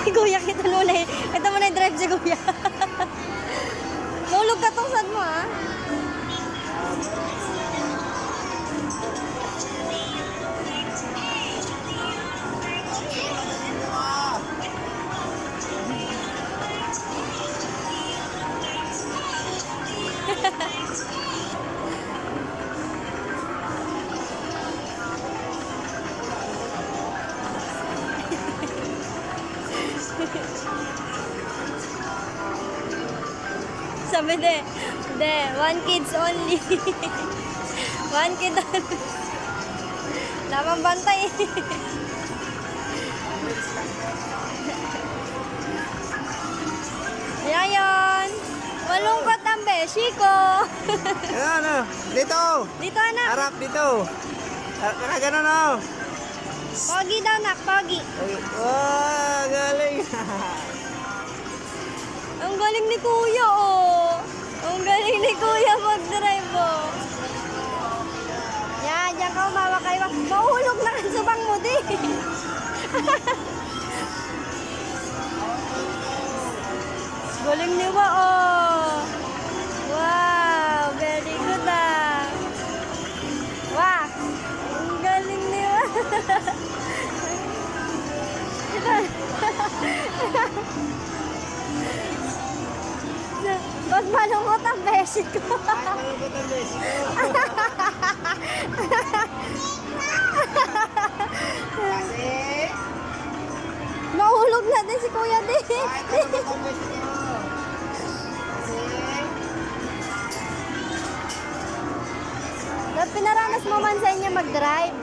Si Kuya, kita mo na eh. Kita mo na yung drive si Kuya. Mahulog ka tong sad mo, ha? Sabi de, one kids only. One kid only. Lamang bantay. Ayan. Malungkot ang beshi ko. Ano? Dito! Dito, anak. Harap dito! Harap ganun, oh! Pogi daw, nak. Pogi. Wow, galing! Ang galing ni Kuya, oh. Ang galing ni Kuya mag-drive, oh. Yan, diyan ka umawa kayo. Mahulog na ang subang mo, di. Galing ni Wa, oh. Wow, very good, ah. Wow, ang galing ni Wa. Ba't malungkot ang beshi ko? Malungkot ang beshi ko. Kasi... Nahulog na din si Kuya di. Malungkot ang beshi ko. Kasi... Pinaranas mo man sa inyo mag-drive.